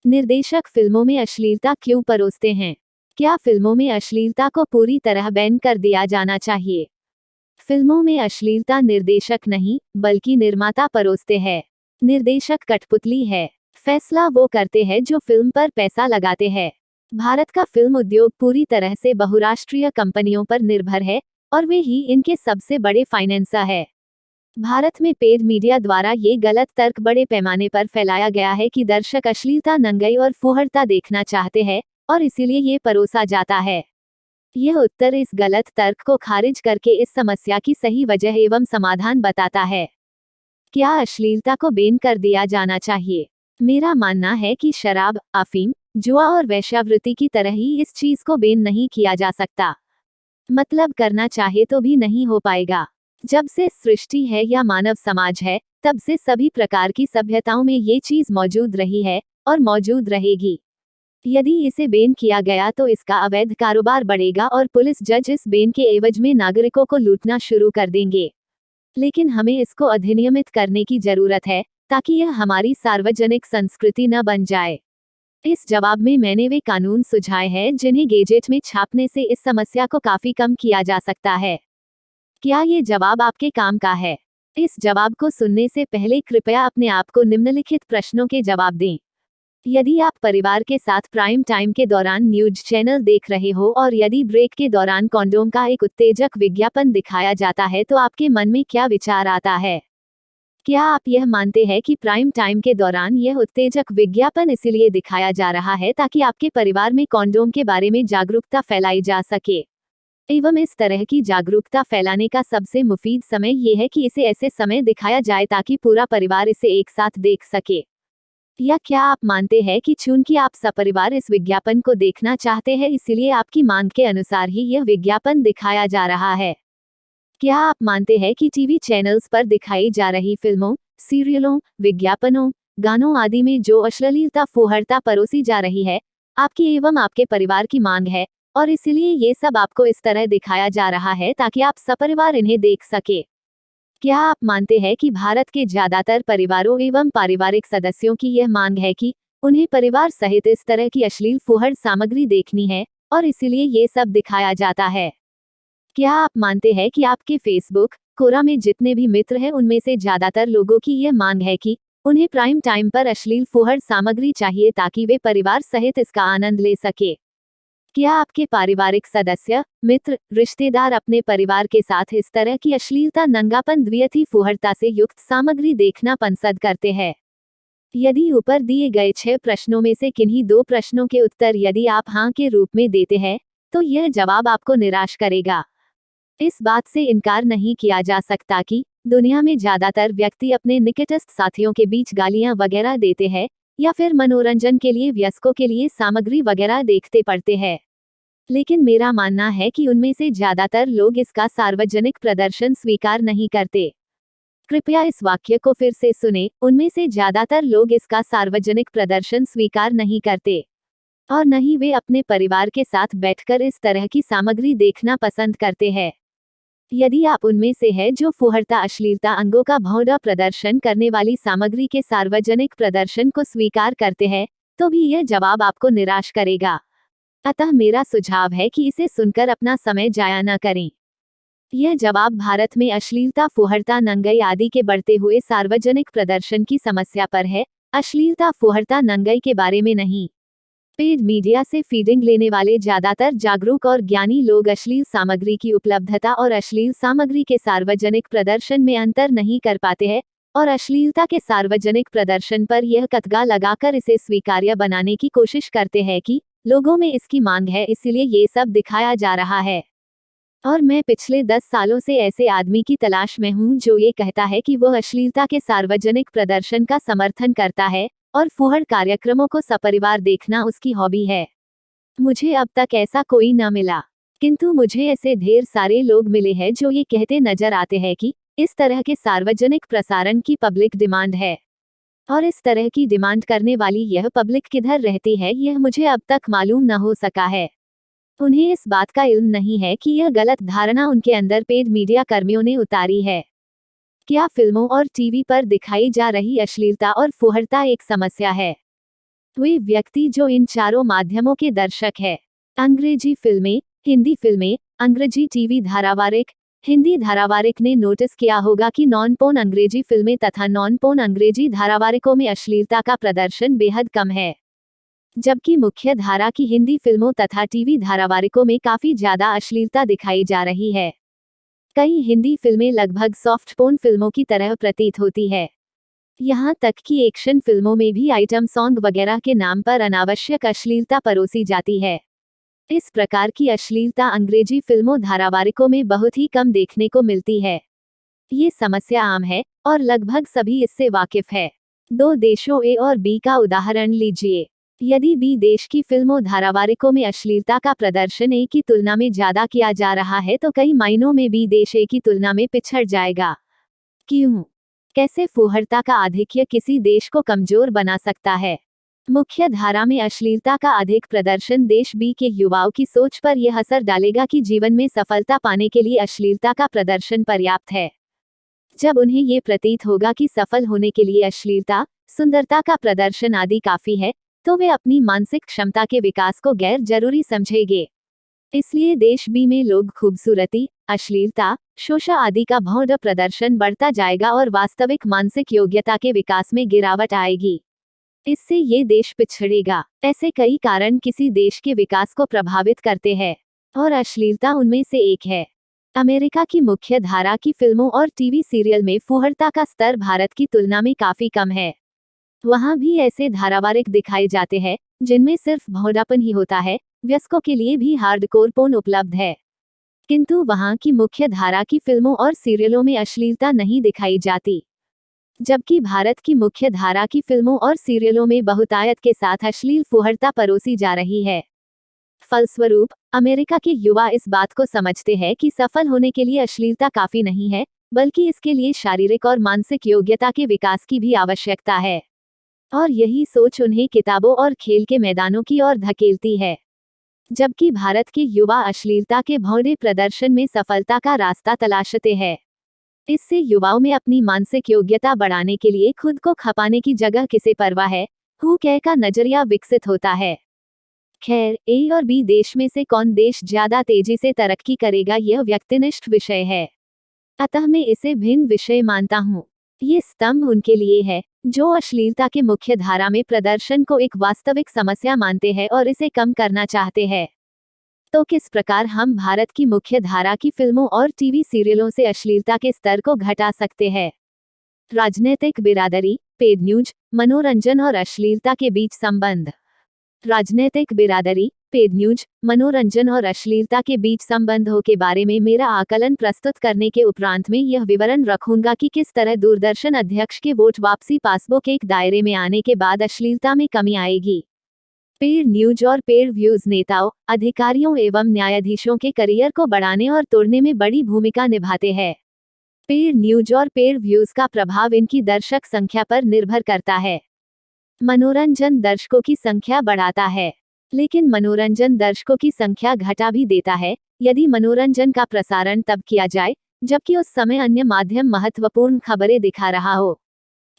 निर्देशक फिल्मों में अश्लीलता क्यों परोसते हैं? क्या फिल्मों में अश्लीलता को पूरी तरह बैन कर दिया जाना चाहिए? फिल्मों में अश्लीलता निर्देशक नहीं, बल्कि निर्माता परोसते हैं। निर्देशक कठपुतली है। फैसला वो करते हैं जो फिल्म पर पैसा लगाते हैं। भारत का फिल्म उद्योग पूरी तरह से बहुराष्ट्रीय कंपनियों पर निर्भर है, और वे ही इनके सबसे बड़े फाइनेंसर है। भारत में पेड मीडिया द्वारा ये गलत तर्क बड़े पैमाने पर फैलाया गया है कि दर्शक अश्लीलता, नंगाई और फुहड़ता देखना चाहते हैं, और इसीलिए ये परोसा जाता है। यह उत्तर इस गलत तर्क को खारिज करके इस समस्या की सही वजह एवं समाधान बताता है। क्या अश्लीलता को बैन कर दिया जाना चाहिए? मेरा मानना है कि शराब, अफीम, जुआ और वेश्यावृत्ति की तरह ही इस चीज को बैन नहीं किया जा सकता। मतलब करना चाहे तो भी नहीं हो पाएगा। जब से सृष्टि है या मानव समाज है, तब से सभी प्रकार की सभ्यताओं में ये चीज मौजूद रही है और मौजूद रहेगी। यदि इसे बैन किया गया तो इसका अवैध कारोबार बढ़ेगा और पुलिस जज इस बैन के एवज में नागरिकों को लूटना शुरू कर देंगे। लेकिन हमें इसको अधिनियमित करने की जरूरत है, ताकि यह हमारी सार्वजनिक संस्कृति न बन जाए। इस जवाब में मैंने वे कानून सुझाए हैं जिन्हें गेजेट में छापने से इस समस्या को काफी कम किया जा सकता है। क्या ये जवाब आपके काम का है? इस जवाब को सुनने से पहले कृपया अपने आप को निम्नलिखित प्रश्नों के जवाब दें। यदि आप परिवार के साथ प्राइम टाइम के दौरान न्यूज चैनल देख रहे हो और यदि ब्रेक के दौरान कॉन्डोम का एक उत्तेजक विज्ञापन दिखाया जाता है तो आपके मन में क्या विचार आता है? क्या आप यह मानते हैं कि प्राइम टाइम के दौरान यह उत्तेजक विज्ञापन इसलिए दिखाया जा रहा है ताकि आपके परिवार में कॉन्डोम के बारे में जागरूकता फैलाई जा सके? एवं इस तरह की जागरूकता फैलाने का सबसे मुफीद समय ये है कि इसे ऐसे समय दिखाया जाए ताकि पूरा परिवार इसे एक साथ देख सके? या क्या आप मानते हैं कि चूंकि आप सपरिवार इस विज्ञापन को देखना चाहते हैं इसलिए आपकी मांग के अनुसार ही यह विज्ञापन दिखाया जा रहा है? क्या आप मानते हैं कि टीवी चैनल्स पर दिखाई जा रही फिल्मों, सीरियलों, विज्ञापनों, गानों आदि में जो अश्लीलता, फुहड़ता परोसी जा रही है, आपकी एवं आपके परिवार की मांग है, और इसीलिए ये सब आपको इस तरह दिखाया जा रहा है ताकि आप सपरिवार इन्हें देख सके? क्या आप मानते हैं कि भारत के ज्यादातर परिवारों एवं पारिवारिक सदस्यों की यह मांग है कि उन्हें परिवार सहित इस तरह की अश्लील फुहड़ सामग्री देखनी है, और इसीलिए ये सब दिखाया जाता है? क्या आप मानते हैं कि आपके फेसबुक, कोरा में जितने भी मित्र हैं उनमें से ज्यादातर लोगों की यह मांग है कि उन्हें प्राइम टाइम पर अश्लील फुहड़ सामग्री चाहिए ताकि वे परिवार सहित इसका आनंद ले सके? क्या आपके पारिवारिक सदस्य, मित्र, रिश्तेदार अपने परिवार के साथ इस तरह की अश्लीलता, नंगापन, द्वियथी फुहड़ता से युक्त सामग्री देखना पसंद करते हैं? यदि ऊपर दिए गए 6 प्रश्नों में से किन्हीं 2 प्रश्नों के उत्तर यदि आप हाँ के रूप में देते हैं, तो यह जवाब आपको निराश करेगा। इस बात से इनकार नहीं किया जा सकता कि दुनिया में ज्यादातर व्यक्ति अपने निकटस्थ साथियों के बीच गालियां वगैरह देते हैं, या फिर मनोरंजन के लिए वयस्कों के लिए सामग्री वगैरह देखते पड़ते हैं। लेकिन मेरा मानना है कि उनमें से ज्यादातर लोग इसका सार्वजनिक प्रदर्शन स्वीकार नहीं करते। कृपया इस वाक्य को फिर से सुने, उनमें से ज्यादातर लोग इसका सार्वजनिक प्रदर्शन स्वीकार नहीं करते, और न ही वे अपने परिवार के साथ बैठकर इस तरह की सामग्री देखना पसंद करते हैं। यदि आप उनमें से हैं जो फुहड़ता, अश्लीलता, अंगों का भौंरा प्रदर्शन करने वाली सामग्री के सार्वजनिक प्रदर्शन को स्वीकार करते हैं, तो भी यह जवाब आपको निराश करेगा। अतः मेरा सुझाव है कि इसे सुनकर अपना समय जाया न करें। यह जवाब भारत में अश्लीलता, फुहड़ता, नंगाई आदि के बढ़ते हुए सार्वजनिक प्रदर्शन की समस्या पर है, अश्लीलता, फुहड़ता, नंगाई के बारे में नहीं। पेड मीडिया से फीडिंग लेने वाले ज्यादातर जागरूक और ज्ञानी लोग अश्लील सामग्री की उपलब्धता और अश्लील सामग्री के सार्वजनिक प्रदर्शन में अंतर नहीं कर पाते हैं, और अश्लीलता के सार्वजनिक प्रदर्शन पर यह कतगा लगाकर इसे स्वीकार्य बनाने की कोशिश करते हैं कि लोगों में इसकी मांग है, इसीलिए ये सब दिखाया जा रहा है। और मैं पिछले 10 सालों से ऐसे आदमी की तलाश में हूँ जो ये कहता है कि वह अश्लीलता के सार्वजनिक प्रदर्शन का समर्थन करता है, और फुहड़ कार्यक्रमों को सपरिवार देखना उसकी हॉबी है। मुझे अब तक ऐसा कोई न मिला, किंतु मुझे ऐसे ढेर सारे लोग मिले हैं जो ये कहते नजर आते हैं कि इस तरह के सार्वजनिक प्रसारण की पब्लिक डिमांड है, और इस तरह की डिमांड करने वाली यह पब्लिक किधर रहती है यह मुझे अब तक मालूम न हो सका है। उन्हें इस बात का इल्म नहीं है कि यह गलत धारणा उनके अंदर पेड मीडिया कर्मियों ने उतारी है। क्या फिल्मों और टीवी पर दिखाई जा रही अश्लीलता और फुहड़ता एक समस्या है? वे व्यक्ति जो इन चारों माध्यमों के दर्शक है। अंग्रेजी फिल्में, हिंदी फिल्में, अंग्रेजी टीवी धारावाहिक। हिंदी धारावाहिक ने नोटिस किया होगा कि नॉन पोर्न अंग्रेजी फिल्में तथा नॉन पोर्न अंग्रेजी धारावाहिकों में अश्लीलता का प्रदर्शन बेहद कम है, जबकि मुख्य धारा की हिंदी फिल्मों तथा टीवी धारावाहिकों में काफी ज्यादा अश्लीलता दिखाई जा रही है। कई हिंदी फिल्में लगभग सॉफ्ट पोर्न फिल्मों की तरह प्रतीत होती है। यहाँ तक कि एक्शन फिल्मों में भी आइटम सॉन्ग वगैरह के नाम पर अनावश्यक अश्लीलता परोसी जाती है। इस प्रकार की अश्लीलता अंग्रेजी फिल्मों धारावाहिकों में बहुत ही कम देखने को मिलती है। ये समस्या आम है और लगभग सभी इससे वाकिफ है। दो देशों ए और बी का उदाहरण लीजिए। यदि बी देश की फिल्मों धारावाहिकों में अश्लीलता का प्रदर्शन ए की तुलना में ज्यादा किया जा रहा है तो कई मायनों में बी देश ए की तुलना में पिछड़ जाएगा। क्यों? कैसे फूहड़ता का आधिक्य किसी देश को कमजोर बना सकता है? मुख्य धारा में अश्लीलता का अधिक प्रदर्शन देश बी के युवाओं की सोच पर यह असर डालेगा कि जीवन में सफलता पाने के लिए अश्लीलता का प्रदर्शन पर्याप्त है। जब उन्हें ये प्रतीत होगा कि सफल होने के लिए अश्लीलता, सुंदरता का प्रदर्शन आदि काफी है, तो वे अपनी मानसिक क्षमता के विकास को गैर जरूरी समझेंगे। इसलिए देश बी में लोग खूबसूरती, अश्लीलता, शोषा आदि का भौड प्रदर्शन बढ़ता जाएगा और वास्तविक मानसिक योग्यता के विकास में गिरावट आएगी। इससे ये देश पिछड़ेगा। ऐसे कई कारण किसी देश के विकास को प्रभावित करते हैं और अश्लीलता उनमें से एक है। अमेरिका की मुख्य धारा की फिल्मों और टीवी सीरियल में फूहड़ता का स्तर भारत की तुलना में काफी कम है। वहाँ भी ऐसे धारावाहिक दिखाए जाते हैं जिनमें सिर्फ भौंडापन ही होता है, वयस्कों के लिए भी हार्डकोर पोर्न उपलब्ध है। किंतु वहाँ की मुख्य धारा की फिल्मों और सीरियलों में अश्लीलता नहीं दिखाई जाती, जबकि भारत की मुख्य धारा की फिल्मों और सीरियलों में बहुतायत के साथ अश्लील फूहड़ता परोसी जा रही है। फलस्वरूप अमेरिका के युवा इस बात को समझते हैं कि सफल होने के लिए अश्लीलता काफी नहीं है, बल्कि इसके लिए शारीरिक और मानसिक योग्यता के विकास की भी आवश्यकता है। और यही सोच उन्हें किताबों और खेल के मैदानों की ओर धकेलती है, जबकि भारत के युवा अश्लीलता के भौंडे प्रदर्शन में सफलता का रास्ता तलाशते हैं। इससे युवाओं में अपनी मानसिक योग्यता बढ़ाने के लिए खुद को खपाने की जगह किसे परवाह है, हु क्या का नजरिया विकसित होता है। खैर, ए और बी देश में से कौन देश ज्यादा तेजी से तरक्की करेगा यह व्यक्तिनिष्ठ विषय है, अतः मैं इसे भिन्न विषय मानता हूँ। ये स्तंभ उनके लिए है जो अश्लीलता के मुख्य धारा में प्रदर्शन को एक वास्तविक समस्या मानते हैं और इसे कम करना चाहते हैं। तो किस प्रकार हम भारत की मुख्य धारा की फिल्मों और टीवी सीरियलों से अश्लीलता के स्तर को घटा सकते हैं? राजनीतिक बिरादरी, पेड न्यूज, मनोरंजन और अश्लीलता के बीच संबंध। राजनीतिक बिरादरी, पेड न्यूज, मनोरंजन और अश्लीलता के बीच संबंधों के बारे में मेरा आकलन प्रस्तुत करने के उपरांत में यह विवरण रखूंगा कि किस तरह दूरदर्शन अध्यक्ष के वोट वापसी पासबुक एक दायरे में आने के बाद अश्लीलता में कमी आएगी। पेड न्यूज और पेड व्यूज नेताओं, अधिकारियों एवं न्यायाधीशों के करियर को बढ़ाने और तोड़ने में बड़ी भूमिका निभाते हैं। पेड न्यूज और पेड व्यूज का प्रभाव इनकी दर्शक संख्या पर निर्भर करता है। मनोरंजन दर्शकों की संख्या बढ़ाता है, लेकिन मनोरंजन दर्शकों की संख्या घटा भी देता है यदि मनोरंजन का प्रसारण तब किया जाए जबकि उस समय अन्य माध्यम महत्वपूर्ण खबरें दिखा रहा हो।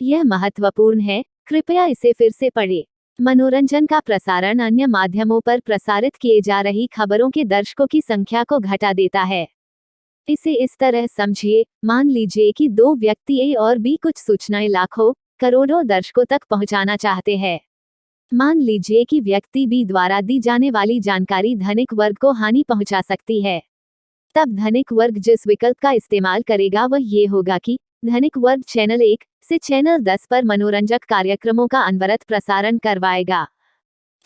यह महत्वपूर्ण है, कृपया इसे फिर से पढ़ें। मनोरंजन का प्रसारण अन्य माध्यमों पर प्रसारित किए जा रही खबरों के दर्शकों की संख्या को घटा देता है। इसे इस तरह समझिए, मान लीजिए कि दो व्यक्ति ए और बी कुछ सूचनाएं लाखों करोड़ों दर्शकों तक पहुंचाना चाहते हैं। मान लीजिए कि व्यक्ति बी द्वारा दी जाने वाली जानकारी धनिक वर्ग को हानि पहुंचा सकती है। तब धनिक वर्ग जिस विकल्प का इस्तेमाल करेगा वह ये होगा कि धनिक वर्ग चैनल 1 से चैनल 10 पर मनोरंजक कार्यक्रमों का अनवरत प्रसारण करवाएगा।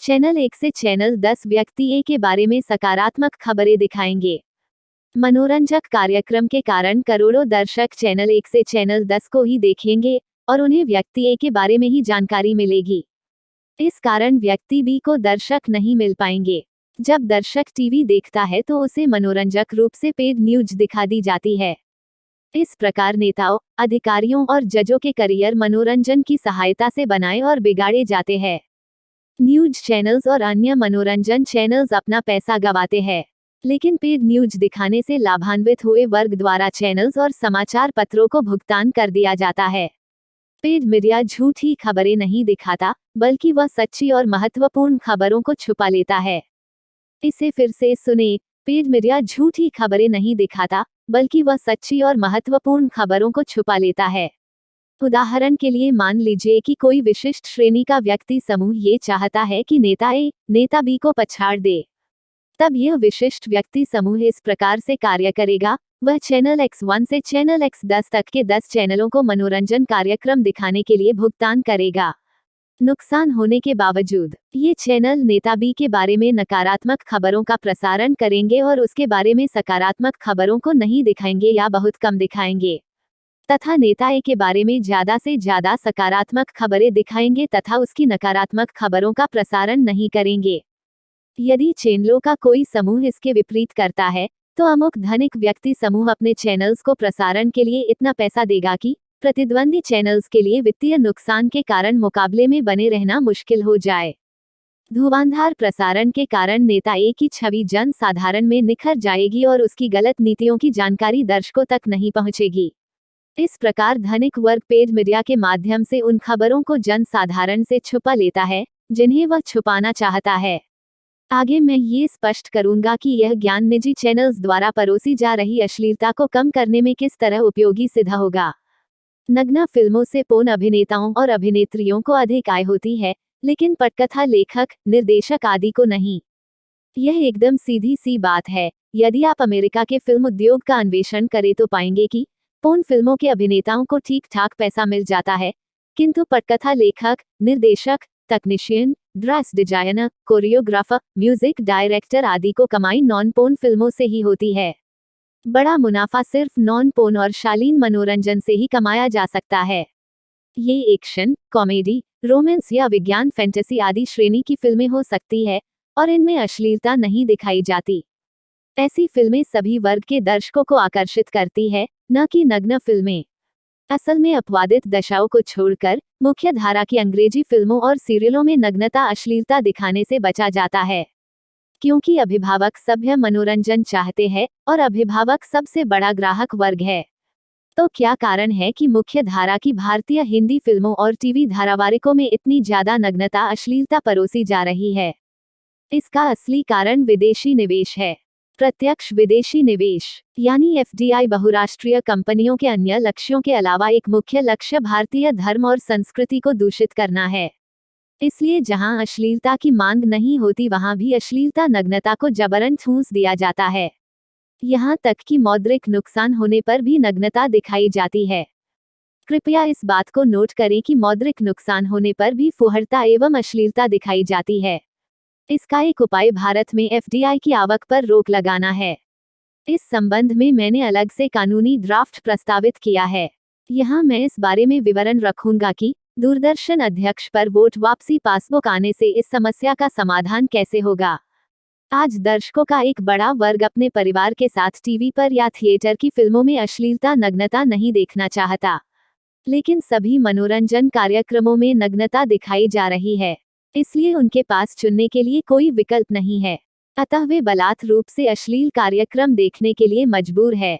चैनल 1 से चैनल 10 व्यक्ति ए के बारे में सकारात्मक खबरें दिखाएंगे। मनोरंजक कार्यक्रम के कारण करोड़ों दर्शक चैनल 1 से चैनल 10 को ही देखेंगे और उन्हें व्यक्ति ए के बारे में ही जानकारी मिलेगी। इस कारण व्यक्ति बी को दर्शक नहीं मिल पाएंगे। जब दर्शक टीवी देखता है तो उसे मनोरंजक रूप से पेड न्यूज दिखा दी जाती है। इस प्रकार नेताओं, अधिकारियों और जजों के करियर मनोरंजन की सहायता से बनाए और बिगाड़े जाते हैं। न्यूज चैनल्स और अन्य मनोरंजन चैनल्स अपना पैसा गंवाते हैं, लेकिन पेड न्यूज दिखाने से लाभान्वित हुए वर्ग द्वारा चैनल्स और समाचार पत्रों को भुगतान कर दिया जाता है। पेड मीडिया झूठी खबरें नहीं दिखाता, बल्कि वह सच्ची और महत्वपूर्ण खबरों को छुपा लेता है। इसे फिर से सुने। पेड मीडिया झूठी खबरें नहीं दिखाता, बल्कि वह सच्ची और महत्वपूर्ण खबरों को छुपा लेता है। उदाहरण के लिए मान लीजिए कि कोई विशिष्ट श्रेणी का व्यक्ति समूह ये चाहता है कि नेता ए नेता बी को पछाड़ दे। तब यह विशिष्ट व्यक्ति समूह इस प्रकार से कार्य करेगा, वह चैनल X1 से चैनल X10 तक के 10 चैनलों को मनोरंजन कार्यक्रम दिखाने के लिए भुगतान करेगा। नुकसान होने के बावजूद ये चैनल नेता बी के बारे में नकारात्मक खबरों का प्रसारण करेंगे और उसके बारे में सकारात्मक खबरों को नहीं दिखाएंगे या बहुत कम दिखाएंगे, तथा नेता ए के बारे में ज्यादा से ज्यादा सकारात्मक खबरें दिखाएंगे तथा उसकी नकारात्मक खबरों का प्रसारण नहीं करेंगे। यदि चैनलों का कोई समूह इसके विपरीत करता है, तो अमुक धनिक व्यक्ति समूह अपने चैनल्स को प्रसारण के लिए इतना पैसा देगा कि प्रतिद्वंदी चैनल्स के लिए वित्तीय नुकसान के कारण मुकाबले में बने रहना मुश्किल हो जाए। धुआंधार प्रसारण के कारण नेता ए की छवि जन साधारण में निखर जाएगी और उसकी गलत नीतियों की जानकारी दर्शकों तक नहीं पहुंचेगी। इस प्रकार धनिक वर्ग पेड मीडिया के माध्यम से उन खबरों को जन साधारण से छुपा लेता है जिन्हें वह छुपाना चाहता है। आगे मैं ये स्पष्ट करूंगा कि यह ज्ञान निजी चैनल्स द्वारा परोसी जा रही अश्लीलता को कम करने में किस तरह उपयोगी सिद्ध होगा। नग्न फिल्मों से पोर्न अभिनेताओं और अभिनेत्रियों को अधिक आय होती है, लेकिन पटकथा लेखक, निर्देशक आदि को नहीं। यह एकदम सीधी सी बात है। यदि आप अमेरिका के फिल्म उद्योग का अन्वेषण करें तो पाएंगे कि पोर्न फिल्मों के अभिनेताओं को ठीक ठाक पैसा मिल जाता है, किंतु पटकथा लेखक, निर्देशक, तकनीशियन, dress designer, choreographer, music director आदि को कमाई नॉन पोर्न फिल्मों से ही होती है। बड़ा मुनाफा सिर्फ नॉन पोर्न और शालीन मनोरंजन से ही कमाया जा सकता है। ये एक्शन, कॉमेडी, रोमांस या विज्ञान फैंटेसी आदि श्रेणी की फिल्में हो सकती है और इनमें अश्लीलता नहीं दिखाई जाती। ऐसी फिल्में सभी वर्ग के दर्शकों को आकर्षित करती है, न कि नग्न फिल्में। असल में अपवादित दशाओं को छोड़कर मुख्य धारा की अंग्रेजी फिल्मों और सीरियलों में नग्नता अश्लीलता दिखाने से बचा जाता है, क्योंकि अभिभावक सभ्य मनोरंजन चाहते हैं और अभिभावक सबसे बड़ा ग्राहक वर्ग है। तो क्या कारण है कि मुख्य धारा की भारतीय हिंदी फिल्मों और टीवी धारावाहिकों में इतनी ज्यादा नग्नता अश्लीलता परोसी जा रही है? इसका असली कारण विदेशी निवेश है। प्रत्यक्ष विदेशी निवेश यानी FDI बहुराष्ट्रीय कंपनियों के अन्य लक्ष्यों के अलावा एक मुख्य लक्ष्य भारतीय धर्म और संस्कृति को दूषित करना है। इसलिए जहां अश्लीलता की मांग नहीं होती वहां भी अश्लीलता नग्नता को जबरन ठूंस दिया जाता है। यहां तक कि मौद्रिक नुकसान होने पर भी नग्नता दिखाई जाती है। कृपया इस बात को नोट करें कि मौद्रिक नुकसान होने पर भी फुहड़ता एवं अश्लीलता दिखाई जाती है। इसका एक उपाय भारत में FDI की आवक पर रोक लगाना है। इस संबंध में मैंने अलग से कानूनी ड्राफ्ट प्रस्तावित किया है। यहाँ मैं इस बारे में विवरण रखूंगा कि दूरदर्शन अध्यक्ष पर वोट वापसी पासबुक आने से इस समस्या का समाधान कैसे होगा। आज दर्शकों का एक बड़ा वर्ग अपने परिवार के साथ टीवी पर या थिएटर की फिल्मों में अश्लीलता नग्नता नहीं देखना चाहता, लेकिन सभी मनोरंजन कार्यक्रमों में नग्नता दिखाई जा रही है। इसलिए उनके पास चुनने के लिए कोई विकल्प नहीं है, अतः वे बलात् रूप से अश्लील कार्यक्रम देखने के लिए मजबूर है।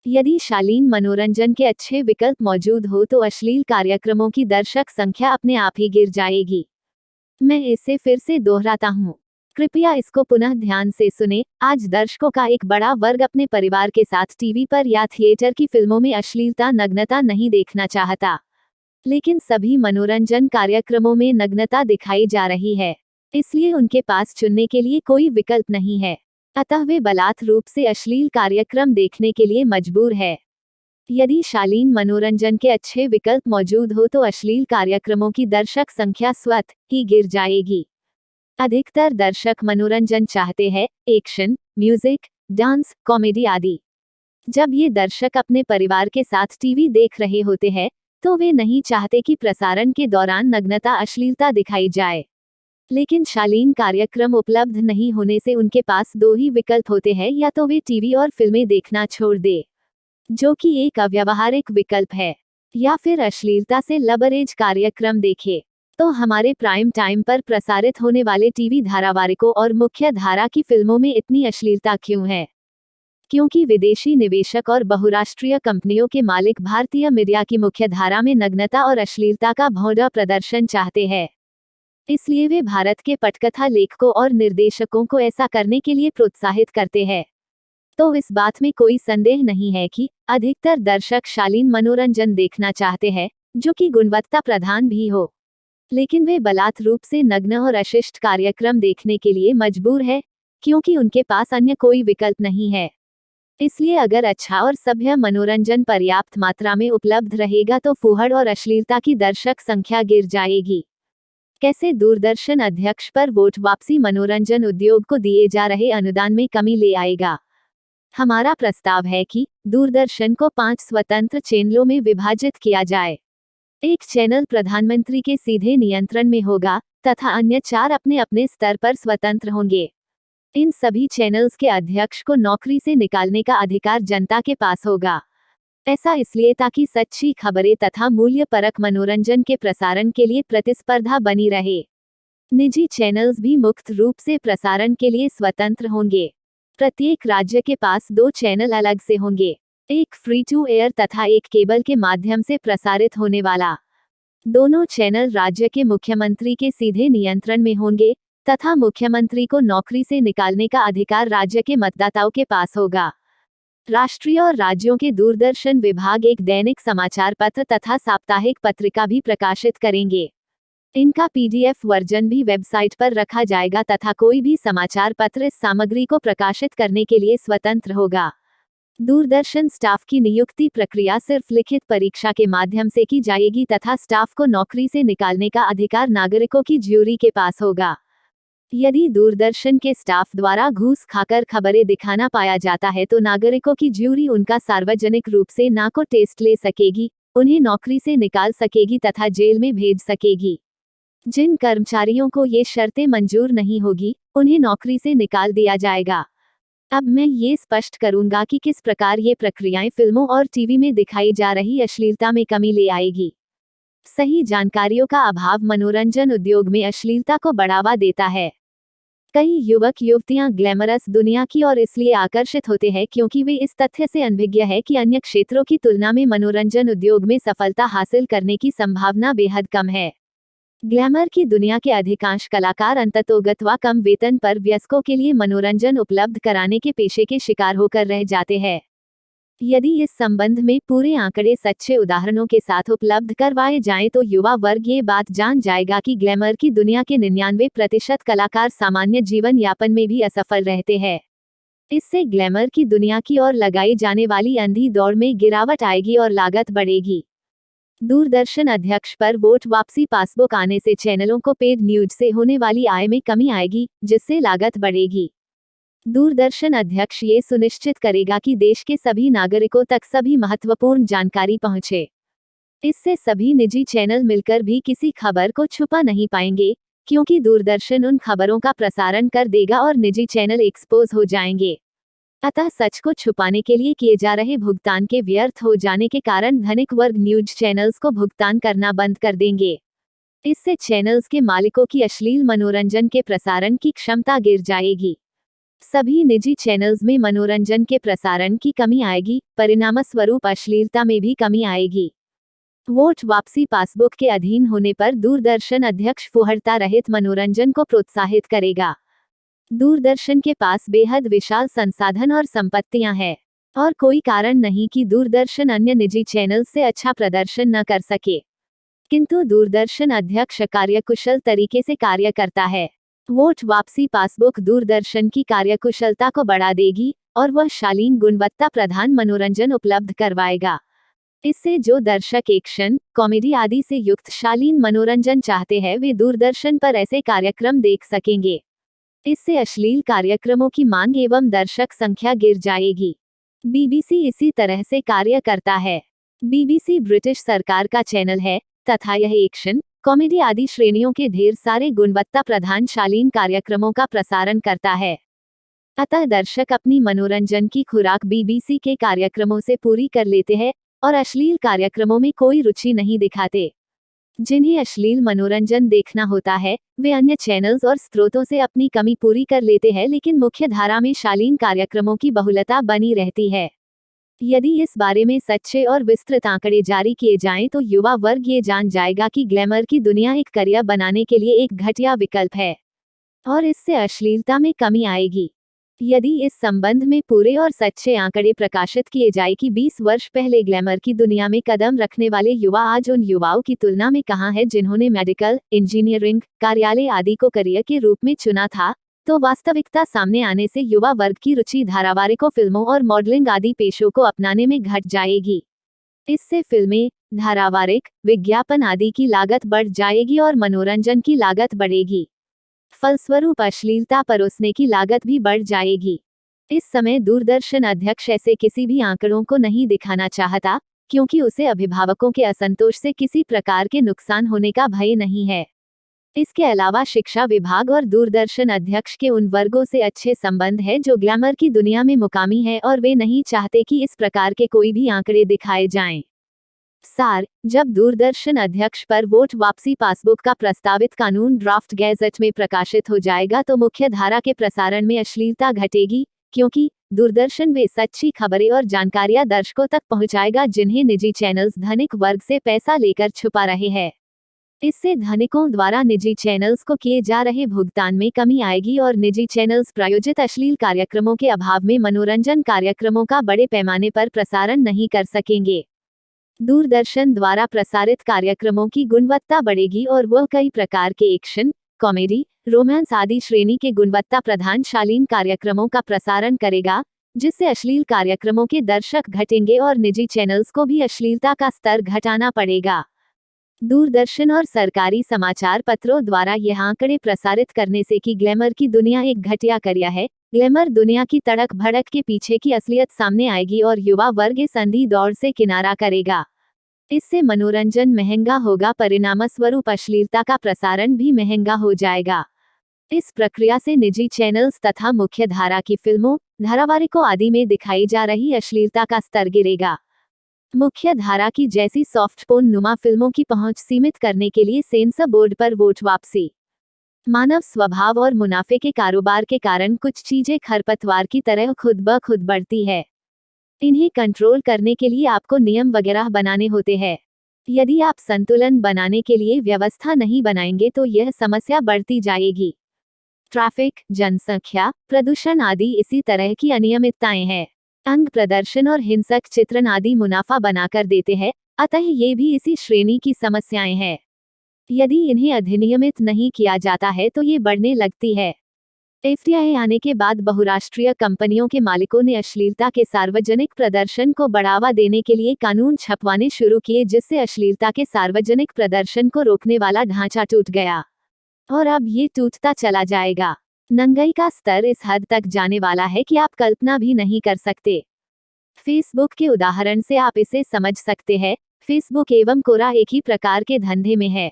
यदि शालीन मनोरंजन के अच्छे विकल्प मौजूद हो तो अश्लील कार्यक्रमों की दर्शक संख्या अपने आप ही गिर जाएगी। मैं इसे फिर से दोहराता हूँ, कृपया इसको पुनः ध्यान से सुने। आज दर्शकों का एक बड़ा वर्ग अपने परिवार के साथ टीवी पर या थिएटर की फिल्मों में अश्लीलता नग्नता नहीं देखना चाहता, लेकिन सभी मनोरंजन कार्यक्रमों में नग्नता दिखाई जा रही है। इसलिए उनके पास चुनने के लिए कोई विकल्प नहीं है, अतः वे बलात् रूप से अश्लील कार्यक्रम देखने के लिए मजबूर है। यदि शालीन मनोरंजन के अच्छे विकल्प मौजूद हो तो अश्लील कार्यक्रमों की दर्शक संख्या स्वतः ही गिर जाएगी। अधिकतर दर्शक मनोरंजन चाहते हैं, एक्शन, म्यूजिक, डांस, कॉमेडी आदि। जब ये दर्शक अपने परिवार के साथ टीवी देख रहे होते हैं तो वे नहीं चाहते कि प्रसारण के दौरान नग्नता अश्लीलता दिखाई जाए, लेकिन शालीन कार्यक्रम उपलब्ध नहीं होने से उनके पास दो ही विकल्प होते हैं, या तो वे टीवी और फिल्में देखना छोड़ दे, जो कि एक अव्यावहारिक विकल्प है, या फिर अश्लीलता से लबरेज कार्यक्रम देखे। तो हमारे प्राइम टाइम पर प्रसारित होने वाले टीवी धारावाहिकों और मुख्य धारा की फिल्मों में इतनी अश्लीलता क्यों है? क्योंकि विदेशी निवेशक और बहुराष्ट्रीय कंपनियों के मालिक भारतीय मीडिया की मुख्य धारा में नग्नता और अश्लीलता का भौंडा प्रदर्शन चाहते हैं। इसलिए वे भारत के पटकथा लेखकों और निर्देशकों को ऐसा करने के लिए प्रोत्साहित करते हैं। तो इस बात में कोई संदेह नहीं है कि अधिकतर दर्शक शालीन मनोरंजन देखना चाहते हैं, जो कि गुणवत्ता प्रधान भी हो। लेकिन वे बलात् रूप से नग्न और अशिष्ट कार्यक्रम देखने के लिए मजबूर है, क्योंकि उनके पास अन्य कोई विकल्प नहीं है। इसलिए अगर अच्छा और सभ्य मनोरंजन पर्याप्त मात्रा में उपलब्ध रहेगा तो फूहड़ और अश्लीलता की दर्शक संख्या गिर जाएगी। कैसे दूरदर्शन अध्यक्ष पर वोट वापसी मनोरंजन उद्योग को दिए जा रहे अनुदान में कमी ले आएगा? हमारा प्रस्ताव है कि दूरदर्शन को 5 स्वतंत्र चैनलों में विभाजित किया जाए। एक चैनल प्रधानमंत्री के सीधे नियंत्रण में होगा तथा अन्य 4 अपने अपने स्तर पर स्वतंत्र होंगे। इन सभी चैनल्स के अध्यक्ष को नौकरी से निकालने का अधिकार जनता के पास होगा। ऐसा इसलिए ताकि सच्ची खबरें तथा मूल्यपरक मनोरंजन के प्रसारण के लिए प्रतिस्पर्धा बनी रहे। निजी चैनल्स भी मुक्त रूप से प्रसारण के लिए स्वतंत्र होंगे। प्रत्येक राज्य के पास 2 चैनल अलग से होंगे, एक फ्री टू एयर तथा एक केबल के माध्यम से प्रसारित होने वाला। दोनों चैनल राज्य के मुख्यमंत्री के सीधे नियंत्रण में होंगे तथा मुख्यमंत्री को नौकरी से निकालने का अधिकार राज्य के मतदाताओं के पास होगा। राष्ट्रीय और राज्यों के दूरदर्शन विभाग एक दैनिक समाचार पत्र तथा साप्ताहिक पत्रिका भी प्रकाशित करेंगे। इनका PDF वर्जन भी वेबसाइट पर रखा जाएगा तथा कोई भी समाचार पत्र इस सामग्री को प्रकाशित करने के लिए स्वतंत्र होगा। दूरदर्शन स्टाफ की नियुक्ति प्रक्रिया सिर्फ लिखित परीक्षा के माध्यम से की जाएगी तथा स्टाफ को नौकरी से निकालने का अधिकार नागरिकों की ज्यूरी के पास होगा। यदि दूरदर्शन के स्टाफ द्वारा घूस खाकर खबरें दिखाना पाया जाता है तो नागरिकों की ज्यूरी उनका सार्वजनिक रूप से ना को टेस्ट ले सकेगी, उन्हें नौकरी से निकाल सकेगी तथा जेल में भेज सकेगी। जिन कर्मचारियों को ये शर्तें मंजूर नहीं होगी, उन्हें नौकरी से निकाल दिया जाएगा। अब मैं ये स्पष्ट करूंगा कि किस प्रकार ये प्रक्रियाएं फिल्मों और टीवी में दिखाई जा रही अश्लीलता में कमी ले आएगी। सही जानकारियों का अभाव मनोरंजन उद्योग में अश्लीलता को बढ़ावा देता है। कई युवक युवतियां ग्लैमरस दुनिया की ओर इसलिए आकर्षित होते हैं क्योंकि वे इस तथ्य से अनभिज्ञ है कि अन्य क्षेत्रों की तुलना में मनोरंजन उद्योग में सफलता हासिल करने की संभावना बेहद कम है। ग्लैमर की दुनिया के अधिकांश कलाकार अंततोगत्वा कम वेतन पर वयस्कों के लिए मनोरंजन उपलब्ध कराने के पेशे के शिकार होकर रह जाते हैं। यदि इस संबंध में पूरे आंकड़े सच्चे उदाहरणों के साथ उपलब्ध करवाए जाएं तो युवा वर्ग ये बात जान जाएगा कि ग्लैमर की दुनिया के 99% कलाकार सामान्य जीवन यापन में भी असफल रहते हैं। इससे ग्लैमर की दुनिया की ओर लगाई जाने वाली अंधी दौड़ में गिरावट आएगी और लागत बढ़ेगी। दूरदर्शन अध्यक्ष पर वोट वापसी पासबुक आने से चैनलों को पेड न्यूज से होने वाली आय में कमी आएगी, जिससे लागत बढ़ेगी। दूरदर्शन अध्यक्ष ये सुनिश्चित करेगा कि देश के सभी नागरिकों तक सभी महत्वपूर्ण जानकारी पहुंचे। इससे सभी निजी चैनल मिलकर भी किसी खबर को छुपा नहीं पाएंगे, क्योंकि दूरदर्शन उन खबरों का प्रसारण कर देगा और निजी चैनल एक्सपोज हो जाएंगे। अतः सच को छुपाने के लिए किए जा रहे भुगतान के व्यर्थ हो जाने के कारण धनिक वर्ग न्यूज चैनल्स को भुगतान करना बंद कर देंगे। इससे चैनल्स के मालिकों की अश्लील मनोरंजन के प्रसारण की क्षमता गिर जाएगी। सभी निजी चैनल्स में मनोरंजन के प्रसारण की कमी आएगी, परिणामस्वरूप अश्लीलता में भी कमी आएगी। वोट वापसी पासबुक के अधीन होने पर दूरदर्शन अध्यक्ष फुहड़ता रहित मनोरंजन को प्रोत्साहित करेगा। दूरदर्शन के पास बेहद विशाल संसाधन और संपत्तियां हैं, और कोई कारण नहीं कि दूरदर्शन अन्य निजी चैनल से अच्छा प्रदर्शन न कर सके। किंतु दूरदर्शन अध्यक्ष कार्यकुशल तरीके से कार्य करता है। वोट वापसी पासबुक दूरदर्शन की कार्यकुशलता को बढ़ा देगी और वह शालीन गुणवत्ता प्रधान मनोरंजन उपलब्ध करवाएगा। इससे जो दर्शक एक्शन, कॉमेडी आदि से युक्त शालीन मनोरंजन चाहते हैं वे दूरदर्शन पर ऐसे कार्यक्रम देख सकेंगे। इससे अश्लील कार्यक्रमों की मांग एवं दर्शक संख्या गिर जाएगी। BBC इसी तरह से कार्य करता है। BBC ब्रिटिश सरकार का चैनल है तथा यह एक्शन, कॉमेडी आदि श्रेणियों के ढेर सारे गुणवत्ता प्रधान शालीन कार्यक्रमों का प्रसारण करता है। अतः दर्शक अपनी मनोरंजन की खुराक BBC के कार्यक्रमों से पूरी कर लेते हैं और अश्लील कार्यक्रमों में कोई रुचि नहीं दिखाते। जिन्हें अश्लील मनोरंजन देखना होता है, वे अन्य चैनल्स और स्रोतों से अपनी कमी पूरी कर लेते हैं, लेकिन मुख्य धारा में शालीन कार्यक्रमों की बहुलता बनी रहती है। यदि इस बारे में सच्चे और विस्तृत आंकड़े जारी किए जाएं तो युवा वर्ग ये जान जाएगा कि ग्लैमर की दुनिया एक करियर बनाने के लिए एक घटिया विकल्प है और इससे अश्लीलता में कमी आएगी। यदि इस संबंध में पूरे और सच्चे आंकड़े प्रकाशित किए जाए कि 20 वर्ष पहले ग्लैमर की दुनिया में कदम रखने वाले युवा आज उन युवाओं की तुलना में कहाँ हैं जिन्होंने मेडिकल, इंजीनियरिंग, कार्यालय आदि को करियर के रूप में चुना था, तो वास्तविकता सामने आने से युवा वर्ग की रुचि धारावाहिकों, फिल्मों और मॉडलिंग आदि पेशों को अपनाने में घट जाएगी। इससे फिल्में, धारावाहिक, विज्ञापन आदि की लागत बढ़ जाएगी और मनोरंजन की लागत बढ़ेगी। फलस्वरूप अश्लीलता परोसने की लागत भी बढ़ जाएगी। इस समय दूरदर्शन अध्यक्ष ऐसे किसी भी आंकड़ों को नहीं दिखाना चाहता, क्योंकि उसे अभिभावकों के असंतोष से किसी प्रकार के नुकसान होने का भय नहीं है। इसके अलावा शिक्षा विभाग और दूरदर्शन अध्यक्ष के उन वर्गों से अच्छे संबंध है जो ग्लैमर की दुनिया में मुकामी है और वे नहीं चाहते कि इस प्रकार के कोई भी आंकड़े दिखाए जाएं। सार, जब दूरदर्शन अध्यक्ष पर वोट वापसी पासबुक का प्रस्तावित कानून ड्राफ्ट गैजेट में प्रकाशित हो जाएगा तो मुख्य धारा के प्रसारण में अश्लीलता घटेगी, क्योंकि दूरदर्शन वे सच्ची खबरें और जानकारियां दर्शकों तक पहुंचाएगा जिन्हें निजी चैनल्स धनिक वर्ग से पैसा लेकर छुपा रहे हैं। इससे धनिकों द्वारा निजी चैनल्स को किए जा रहे भुगतान में कमी आएगी और निजी चैनल्स प्रायोजित अश्लील कार्यक्रमों के अभाव में मनोरंजन कार्यक्रमों का बड़े पैमाने पर प्रसारण नहीं कर सकेंगे। दूरदर्शन द्वारा प्रसारित कार्यक्रमों की गुणवत्ता बढ़ेगी और वह कई प्रकार के एक्शन, कॉमेडी, रोमांस आदि श्रेणी के गुणवत्ता प्रधान शालीन कार्यक्रमों का प्रसारण करेगा, जिससे अश्लील कार्यक्रमों के दर्शक घटेंगे और निजी चैनल्स को भी अश्लीलता का स्तर घटाना पड़ेगा। दूरदर्शन और सरकारी समाचार पत्रों द्वारा यह आंकड़े प्रसारित करने से कि ग्लैमर की दुनिया एक घटिया करियर है, ग्लैमर दुनिया की तड़क भड़क के पीछे की असलियत सामने आएगी और युवा वर्ग इस अंधी दौड़ से किनारा करेगा। इससे मनोरंजन महंगा होगा, परिणामस्वरूप अश्लीलता का प्रसारण भी महंगा हो जाएगा। इस प्रक्रिया से निजी चैनल्स तथा मुख्य धारा की फिल्मों, धारावाहिकों आदि में दिखाई जा रही अश्लीलता का स्तर गिरेगा। मुख्य धारा की जैसी सॉफ्ट पोर्न नुमा फिल्मों की पहुंच सीमित करने के लिए सेंसर बोर्ड पर वोट वापसी। मानव स्वभाव और मुनाफे के कारोबार के कारण कुछ चीजें खरपतवार की तरह खुद ब खुद बढ़ती है। इन्हें कंट्रोल करने के लिए आपको नियम वगैरह बनाने होते हैं। यदि आप संतुलन बनाने के लिए व्यवस्था नहीं बनाएंगे तो यह समस्या बढ़ती जाएगी। ट्रैफिक, जनसंख्या, प्रदूषण आदि इसी तरह की अनियमितताएं हैं। अंग प्रदर्शन और हिंसक चित्रण आदि मुनाफा बनाकर देते हैं, अतः ये भी इसी श्रेणी की समस्याएं हैं। यदि इन्हें अधिनियमित नहीं किया जाता है तो ये बढ़ने लगती है। एफडीआई आने के बाद बहुराष्ट्रीय कंपनियों के मालिकों ने अश्लीलता के सार्वजनिक प्रदर्शन को बढ़ावा देने के लिए कानून छपवाने शुरू किए, जिससे अश्लीलता के सार्वजनिक प्रदर्शन को रोकने वाला ढांचा टूट गया और अब ये टूटता चला जाएगा। नंगाई का स्तर इस हद तक जाने वाला है कि आप कल्पना भी नहीं कर सकते। फेसबुक के उदाहरण से आप इसे समझ सकते हैं। फेसबुक एवं कोरा एक ही प्रकार के धंधे में है,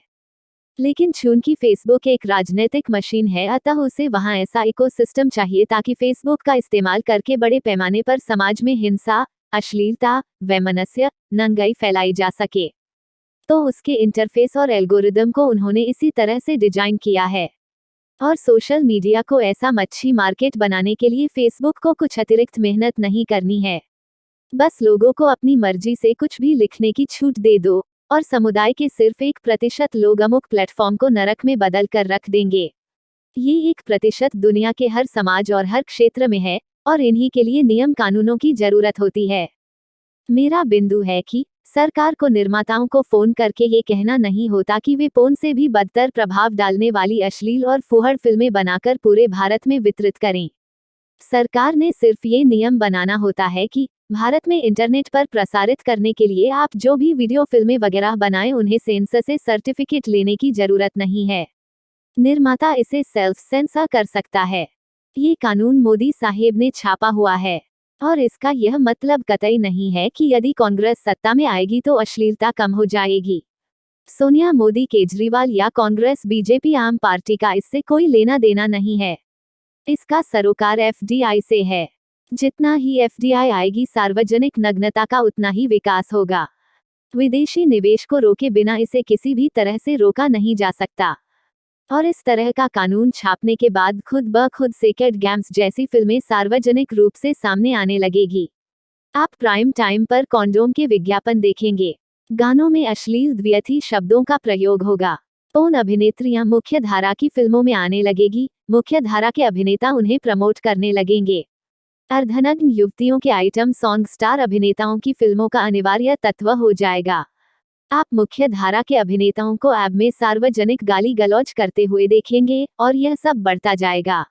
लेकिन चूंकि फेसबुक एक राजनीतिक मशीन है, अतः उसे वहां ऐसा इकोसिस्टम चाहिए ताकि फेसबुक का इस्तेमाल करके बड़े पैमाने पर समाज में हिंसा, अश्लीलता, वैमनस्य, नंगाई फैलाई जा सके। तो उसके इंटरफेस और एल्गोरिदम को उन्होंने इसी तरह से डिजाइन किया है। और सोशल मीडिया को ऐसा मच्छी मार्केट बनाने के लिए फेसबुक को कुछ अतिरिक्त मेहनत नहीं करनी है। बस लोगों को अपनी मर्जी से कुछ भी लिखने की छूट दे दो और समुदाय के सिर्फ 1% लोग अमुक प्लेटफॉर्म को नरक में बदल कर रख देंगे। ये 1% दुनिया के हर समाज और हर क्षेत्र में है और इन्हीं के लिए नियम कानूनों की जरूरत होती है। मेरा बिंदु है कि सरकार को निर्माताओं को फोन करके ये कहना नहीं होता कि वे पोर्न से भी बदतर प्रभाव डालने वाली अश्लील और फुहड़ फिल्में बनाकर पूरे भारत में वितरित करें। सरकार ने सिर्फ ये नियम बनाना होता है कि भारत में इंटरनेट पर प्रसारित करने के लिए आप जो भी वीडियो फिल्में वगैरह बनाएं उन्हें सेंसर से सर्टिफिकेट लेने की जरूरत नहीं है। निर्माता इसे सेल्फ सेंसर कर सकता है। ये कानून मोदी साहेब ने छापा हुआ है और इसका यह मतलब कतई नहीं है कि यदि कांग्रेस सत्ता में आएगी तो अश्लीलता कम हो जाएगी। सोनिया, मोदी, केजरीवाल या कांग्रेस, बीजेपी, आम पार्टी का इससे कोई लेना देना नहीं है। इसका सरोकार एफडीआई से है। जितना ही एफडीआई आएगी सार्वजनिक नग्नता का उतना ही विकास होगा। विदेशी निवेश को रोके बिना इसे किसी भी तरह से रोका नहीं जा सकता। और इस तरह का कानून छापने के बाद खुद ब खुद सेक्रेड गेम्स जैसी फिल्में सार्वजनिक रूप से सामने आने लगेगी। आप प्राइम टाइम पर कॉन्डोम के विज्ञापन देखेंगे। गानों में अश्लील द्व्यर्थी शब्दों का प्रयोग होगा। पोर्न अभिनेत्रियां मुख्य धारा की फिल्मों में आने लगेगी। मुख्य धारा के अभिनेता उन्हें प्रमोट करने लगेंगे। अर्धनग्न युवतियों के आइटम सॉन्ग स्टार अभिनेताओं की फिल्मों का अनिवार्य तत्व हो जाएगा। आप मुख्य धारा के अभिनेताओं को ऐब में सार्वजनिक गाली गलौज करते हुए देखेंगे और यह सब बढ़ता जाएगा।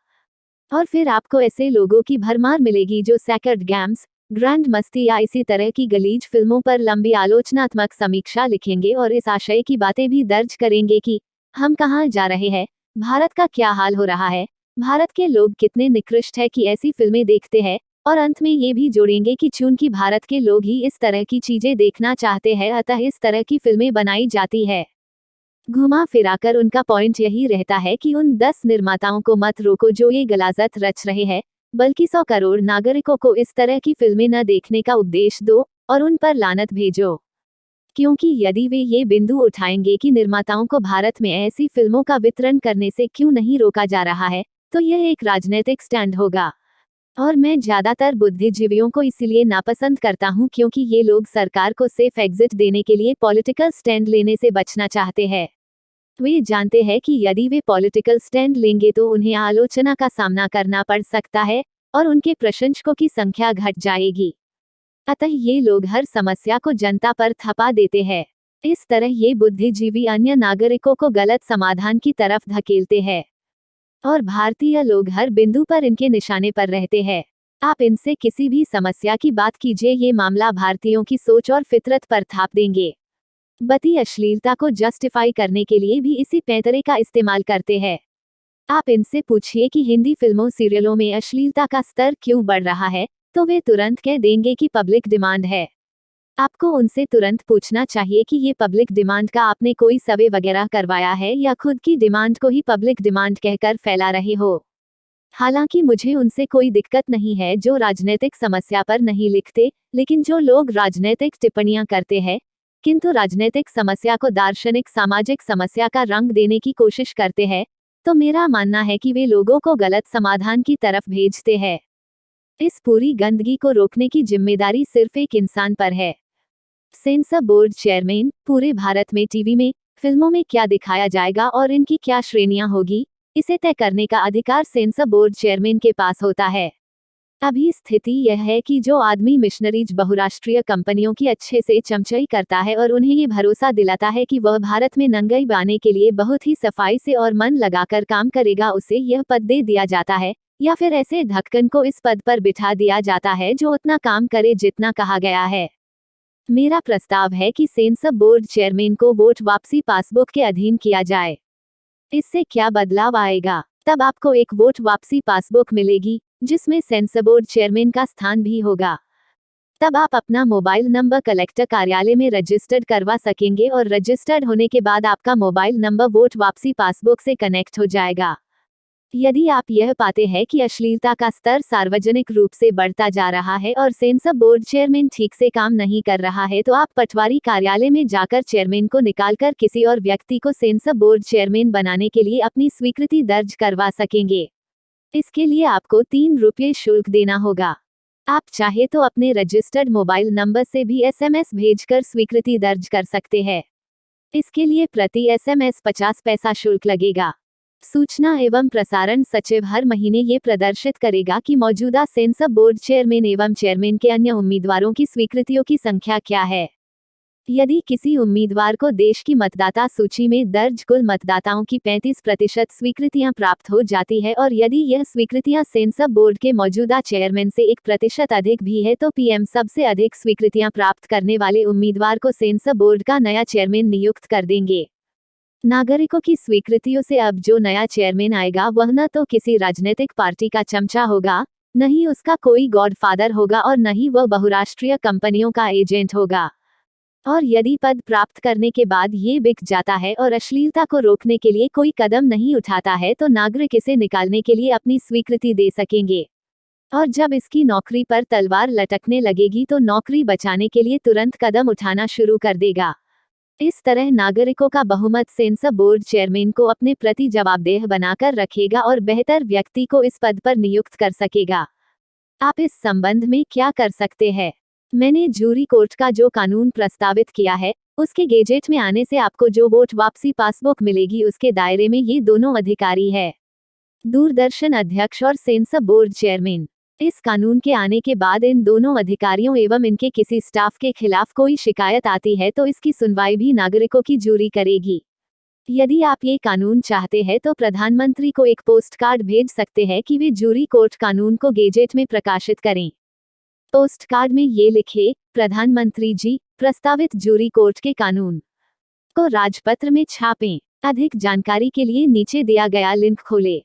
और फिर आपको ऐसे लोगों की भरमार मिलेगी जो सेक्रेड गेम्स, ग्रैंड मस्ती या इसी तरह की गलीज फिल्मों पर लंबी आलोचनात्मक समीक्षा लिखेंगे और इस आशय की बातें भी दर्ज करेंगे कि हम कहाँ जा रहे हैं, भारत का क्या हाल हो रहा है, भारत के लोग कितने निकृष्ट है कि ऐसी फिल्में देखते हैं। और अंत में ये भी जोड़ेंगे कि चूंकि भारत के लोग ही इस तरह की चीजें देखना चाहते हैं, अतः इस तरह की फिल्में बनाई जाती है। घुमा फिराकर उनका पॉइंट यही रहता है कि उन 10 निर्माताओं को मत रोको जो ये गलाजत रच रहे हैं, बल्कि 100 करोड़ नागरिकों को इस तरह की फिल्में न देखने का उपदेश दो और उन पर लानत भेजो। क्योंकि यदि वे ये बिंदु उठाएंगे कि निर्माताओं को भारत में ऐसी फिल्मों का वितरण करने से क्यों नहीं रोका जा रहा है, तो यह एक राजनीतिक स्टैंड होगा। और मैं ज्यादातर बुद्धिजीवियों को इसलिए नापसंद करता हूं क्योंकि ये लोग सरकार को सेफ एग्जिट देने के लिए पॉलिटिकल स्टैंड लेने से बचना चाहते हैं। वे जानते हैं कि यदि वे पॉलिटिकल स्टैंड लेंगे तो उन्हें आलोचना का सामना करना पड़ सकता है और उनके प्रशंसकों की संख्या घट जाएगी। अतः ये लोग हर समस्या को जनता पर थपा देते हैं। इस तरह ये बुद्धिजीवी अन्य नागरिकों को गलत समाधान की तरफ धकेलते हैं और भारतीय लोग हर बिंदु पर इनके निशाने पर रहते हैं। आप इनसे किसी भी समस्या की बात कीजिए, ये मामला भारतीयों की सोच और फितरत पर थाप देंगे। बती अश्लीलता को जस्टिफाई करने के लिए भी इसी पैंतरे का इस्तेमाल करते हैं। आप इनसे पूछिए कि हिंदी फिल्मों सीरियलों में अश्लीलता का स्तर क्यों बढ़ रहा है, तो वे तुरंत कह देंगे कि पब्लिक डिमांड है। आपको उनसे तुरंत पूछना चाहिए कि ये पब्लिक डिमांड का आपने कोई सर्वे वगैरह करवाया है या खुद की डिमांड को ही पब्लिक डिमांड कहकर फैला रहे हो। हालांकि मुझे उनसे कोई दिक्कत नहीं है जो राजनीतिक समस्या पर नहीं लिखते, लेकिन जो लोग राजनीतिक टिप्पणियां करते हैं किंतु राजनीतिक समस्या को दार्शनिक सामाजिक समस्या का रंग देने की कोशिश करते हैं, तो मेरा मानना है कि वे लोगों को गलत समाधान की तरफ भेजते हैं। इस पूरी गंदगी को रोकने की जिम्मेदारी सिर्फ एक इंसान पर है। Sensor board chairman. पूरे भारत में टीवी में, फिल्मों में क्या दिखाया जाएगा और इनकी क्या श्रेणियां होगी, इसे तय करने का अधिकार सेंसर बोर्ड चेयरमैन के पास होता है। अभी स्थिति यह है कि जो आदमी मिशनरीज बहुराष्ट्रीय कंपनियों की अच्छे से चमचाई करता है और उन्हें ये भरोसा दिलाता है कि वह भारत में नंगाई बाने के लिए बहुत ही सफाई से और मन लगाकर काम करेगा, उसे यह पद दे दिया जाता है, या फिर ऐसे ढक्कन को इस पद पर बिठा दिया जाता है जो उतना काम करे जितना कहा गया है। मेरा प्रस्ताव है कि सेंसर बोर्ड चेयरमैन को वोट वापसी पासबुक के अधीन किया जाए। इससे क्या बदलाव आएगा? तब आपको एक वोट वापसी पासबुक मिलेगी जिसमें सेंसर बोर्ड चेयरमैन का स्थान भी होगा। तब आप अपना मोबाइल नंबर कलेक्टर कार्यालय में रजिस्टर्ड करवा सकेंगे और रजिस्टर्ड होने के बाद आपका मोबाइल नंबर वोट वापसी पासबुक से कनेक्ट हो जाएगा। यदि आप यह पाते हैं कि अश्लीलता का स्तर सार्वजनिक रूप से बढ़ता जा रहा है और सेंसर बोर्ड चेयरमैन ठीक से काम नहीं कर रहा है, तो आप पटवारी कार्यालय में जाकर चेयरमैन को निकालकर किसी और व्यक्ति को सेंसर बोर्ड चेयरमैन बनाने के लिए अपनी स्वीकृति दर्ज करवा सकेंगे। इसके लिए आपको 3 रुपये शुल्क देना होगा। आप चाहे तो अपने रजिस्टर्ड मोबाइल नंबर से भी SMS भेजकर स्वीकृति दर्ज कर सकते हैं। इसके लिए प्रति SMS 50 पैसा शुल्क लगेगा। सूचना एवं प्रसारण सचिव हर महीने ये प्रदर्शित करेगा कि मौजूदा सेंसर बोर्ड चेयरमैन एवं चेयरमैन के अन्य उम्मीदवारों की स्वीकृतियों की संख्या क्या है। यदि किसी उम्मीदवार को देश की मतदाता सूची में दर्ज कुल मतदाताओं की 35% स्वीकृतियां प्राप्त हो जाती है और यदि यह स्वीकृतियां सेंसर बोर्ड के मौजूदा चेयरमैन से 1% अधिक भी है, तो PM सबसे अधिक स्वीकृतियां प्राप्त करने वाले उम्मीदवार को सेंसर बोर्ड का नया चेयरमैन नियुक्त कर देंगे। नागरिकों की स्वीकृतियों से अब जो नया चेयरमैन आएगा वह न तो किसी राजनीतिक पार्टी का चमचा होगा, न ही उसका कोई गॉडफादर होगा और न ही वह बहुराष्ट्रीय कंपनियों का एजेंट होगा। और यदि पद प्राप्त करने के बाद ये बिक जाता है और अश्लीलता को रोकने के लिए कोई कदम नहीं उठाता है, तो नागरिक इसे निकालने के लिए अपनी स्वीकृति दे सकेंगे। और जब इसकी नौकरी पर तलवार लटकने लगेगी तो नौकरी बचाने के लिए तुरंत कदम उठाना शुरू कर देगा। इस तरह नागरिकों का बहुमत सेंसर बोर्ड चेयरमैन को अपने प्रति जवाबदेह बनाकर रखेगा और बेहतर व्यक्ति को इस पद पर नियुक्त कर सकेगा। आप इस संबंध में क्या कर सकते हैं? मैंने जूरी कोर्ट का जो कानून प्रस्तावित किया है, उसके गेजेट में आने से आपको जो वोट वापसी पासबुक मिलेगी उसके दायरे में ये दोनों अधिकारी है, दूरदर्शन अध्यक्ष और सेंसर बोर्ड चेयरमैन। इस कानून के आने के बाद इन दोनों अधिकारियों एवं इनके किसी स्टाफ के खिलाफ कोई शिकायत आती है तो इसकी सुनवाई भी नागरिकों की जूरी करेगी। यदि आप ये कानून चाहते हैं तो प्रधानमंत्री को एक पोस्ट कार्ड भेज सकते हैं कि वे जूरी कोर्ट कानून को गेजेट में प्रकाशित करें। पोस्ट कार्ड में ये लिखे, प्रधानमंत्री जी, प्रस्तावित जूरी कोर्ट के कानून को राजपत्र में छापें। अधिक जानकारी के लिए नीचे दिया गया लिंक खोलें।